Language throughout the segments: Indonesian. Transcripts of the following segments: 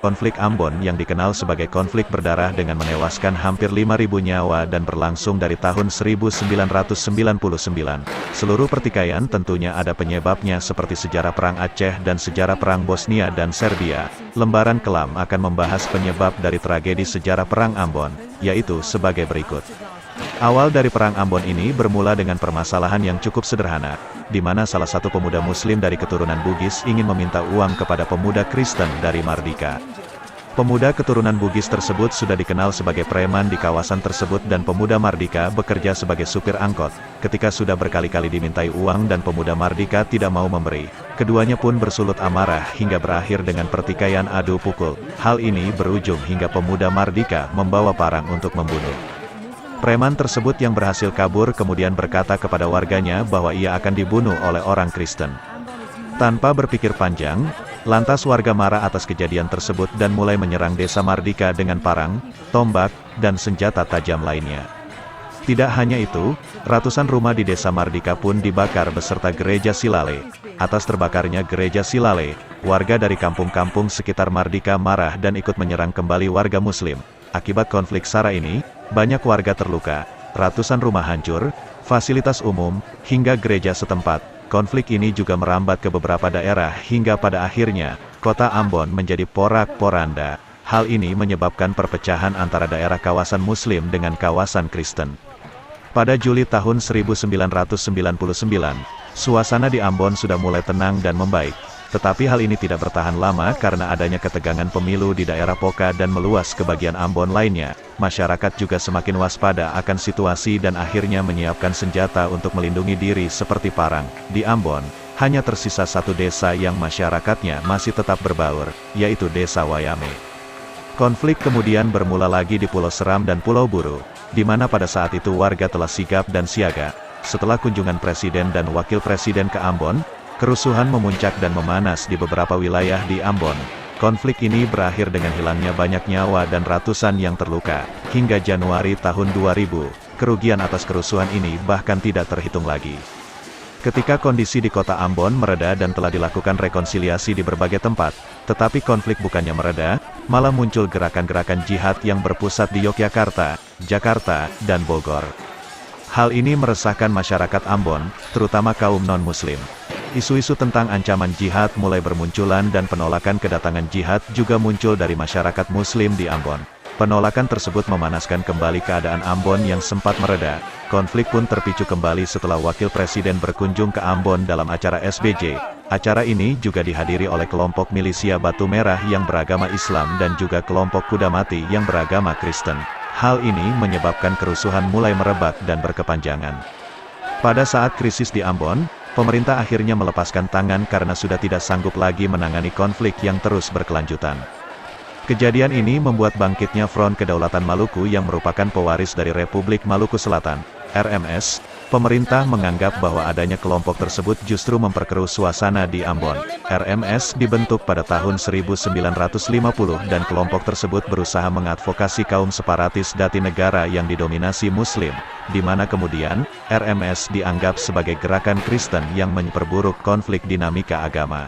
Konflik Ambon yang dikenal sebagai konflik berdarah dengan menewaskan hampir 5.000 nyawa dan berlangsung dari tahun 1999. Seluruh pertikaian tentunya ada penyebabnya seperti sejarah Perang Aceh dan sejarah Perang Bosnia dan Serbia. Lembaran kelam akan membahas penyebab dari tragedi sejarah Perang Ambon, yaitu sebagai berikut. Awal dari Perang Ambon ini bermula dengan permasalahan yang cukup sederhana, di mana salah satu pemuda Muslim dari keturunan Bugis ingin meminta uang kepada pemuda Kristen dari Mardika. Pemuda keturunan Bugis tersebut sudah dikenal sebagai preman di kawasan tersebut dan pemuda Mardika bekerja sebagai supir angkot. Ketika sudah berkali-kali dimintai uang dan pemuda Mardika tidak mau memberi, keduanya pun bersulut amarah hingga berakhir dengan pertikaian adu pukul. Hal ini berujung hingga pemuda Mardika membawa parang untuk membunuh. Preman tersebut yang berhasil kabur kemudian berkata kepada warganya bahwa ia akan dibunuh oleh orang Kristen. Tanpa berpikir panjang, lantas warga marah atas kejadian tersebut dan mulai menyerang desa Mardika dengan parang, tombak, dan senjata tajam lainnya. Tidak hanya itu, ratusan rumah di desa Mardika pun dibakar beserta gereja Silale. Atas terbakarnya gereja Silale, warga dari kampung-kampung sekitar Mardika marah dan ikut menyerang kembali warga Muslim. Akibat konflik SARA ini, banyak warga terluka, ratusan rumah hancur, fasilitas umum, hingga gereja setempat. Konflik ini juga merambat ke beberapa daerah hingga pada akhirnya, kota Ambon menjadi porak-poranda. Hal ini menyebabkan perpecahan antara daerah kawasan Muslim dengan kawasan Kristen. Pada Juli tahun 1999, suasana di Ambon sudah mulai tenang dan membaik. Tetapi hal ini tidak bertahan lama karena adanya ketegangan pemilu di daerah Poka dan meluas ke bagian Ambon lainnya. Masyarakat juga semakin waspada akan situasi dan akhirnya menyiapkan senjata untuk melindungi diri seperti parang. Di Ambon, hanya tersisa satu desa yang masyarakatnya masih tetap berbaur, yaitu Desa Wayame. Konflik kemudian bermula lagi di Pulau Seram dan Pulau Buru, di mana pada saat itu warga telah sigap dan siaga. Setelah kunjungan Presiden dan Wakil Presiden ke Ambon, kerusuhan memuncak dan memanas di beberapa wilayah di Ambon. Konflik ini berakhir dengan hilangnya banyak nyawa dan ratusan yang terluka. Hingga Januari tahun 2000, kerugian atas kerusuhan ini bahkan tidak terhitung lagi. Ketika kondisi di kota Ambon mereda dan telah dilakukan rekonsiliasi di berbagai tempat, tetapi konflik bukannya mereda, malah muncul gerakan-gerakan jihad yang berpusat di Yogyakarta, Jakarta, dan Bogor. Hal ini meresahkan masyarakat Ambon, terutama kaum non-Muslim. Isu-isu tentang ancaman jihad mulai bermunculan dan penolakan kedatangan jihad juga muncul dari masyarakat Muslim di Ambon. Penolakan tersebut memanaskan kembali keadaan Ambon yang sempat mereda. Konflik pun terpicu kembali setelah Wakil Presiden berkunjung ke Ambon dalam acara SBJ. Acara ini juga dihadiri oleh kelompok milisia Batu Merah yang beragama Islam dan juga kelompok Kuda Mati yang beragama Kristen. Hal ini menyebabkan kerusuhan mulai merebak dan berkepanjangan. Pada saat krisis di Ambon, pemerintah akhirnya melepaskan tangan karena sudah tidak sanggup lagi menangani konflik yang terus berkelanjutan. Kejadian ini membuat bangkitnya Front Kedaulatan Maluku yang merupakan pewaris dari Republik Maluku Selatan, RMS. Pemerintah menganggap bahwa adanya kelompok tersebut justru memperkeruh suasana di Ambon. RMS dibentuk pada tahun 1950 dan kelompok tersebut berusaha mengadvokasi kaum separatis Jatinegara yang didominasi Muslim, di mana kemudian, RMS dianggap sebagai gerakan Kristen yang memperburuk konflik dinamika agama.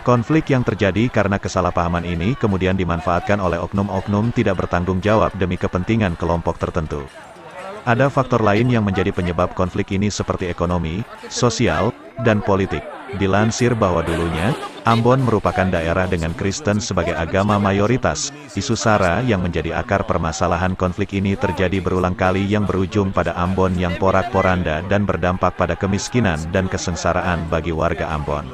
Konflik yang terjadi karena kesalahpahaman ini kemudian dimanfaatkan oleh oknum-oknum tidak bertanggung jawab demi kepentingan kelompok tertentu. Ada faktor lain yang menjadi penyebab konflik ini seperti ekonomi, sosial, dan politik. Dilansir bahwa dulunya, Ambon merupakan daerah dengan Kristen sebagai agama mayoritas. Isu SARA yang menjadi akar permasalahan konflik ini terjadi berulang kali yang berujung pada Ambon yang porak-poranda dan berdampak pada kemiskinan dan kesengsaraan bagi warga Ambon.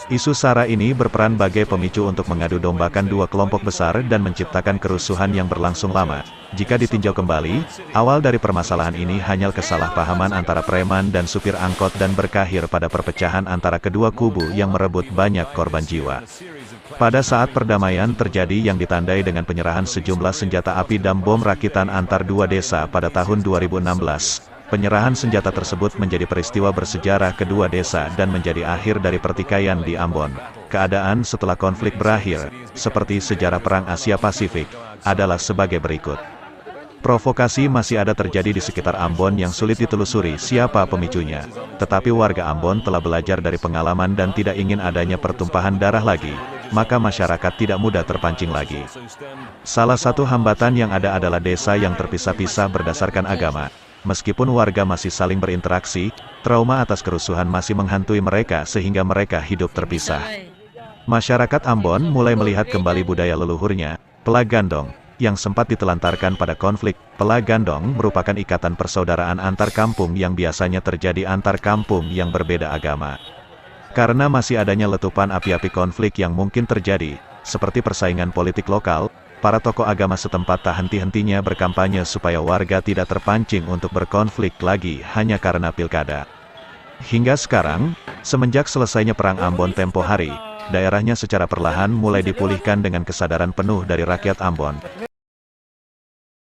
Isu SARA ini berperan sebagai pemicu untuk mengadu dombakan dua kelompok besar dan menciptakan kerusuhan yang berlangsung lama. Jika ditinjau kembali, awal dari permasalahan ini hanya kesalahpahaman antara preman dan supir angkot dan berakhir pada perpecahan antara kedua kubu yang merebut banyak korban jiwa. Pada saat perdamaian terjadi yang ditandai dengan penyerahan sejumlah senjata api dan bom rakitan antar dua desa pada tahun 2016. Penyerahan senjata tersebut menjadi peristiwa bersejarah kedua desa dan menjadi akhir dari pertikaian di Ambon. Keadaan setelah konflik berakhir, seperti sejarah Perang Asia Pasifik, adalah sebagai berikut. Provokasi masih ada terjadi di sekitar Ambon yang sulit ditelusuri siapa pemicunya. Tetapi warga Ambon telah belajar dari pengalaman dan tidak ingin adanya pertumpahan darah lagi, maka masyarakat tidak mudah terpancing lagi. Salah satu hambatan yang ada adalah desa yang terpisah-pisah berdasarkan agama. Meskipun warga masih saling berinteraksi, trauma atas kerusuhan masih menghantui mereka sehingga mereka hidup terpisah. Masyarakat Ambon mulai melihat kembali budaya leluhurnya, pelagandong, yang sempat ditelantarkan pada konflik. Pelagandong merupakan ikatan persaudaraan antar kampung yang biasanya terjadi antar kampung yang berbeda agama. Karena masih adanya letupan api-api konflik yang mungkin terjadi, seperti persaingan politik lokal, para tokoh agama setempat tak henti-hentinya berkampanye supaya warga tidak terpancing untuk berkonflik lagi hanya karena pilkada. Hingga sekarang, semenjak selesainya Perang Ambon tempo hari, daerahnya secara perlahan mulai dipulihkan dengan kesadaran penuh dari rakyat Ambon.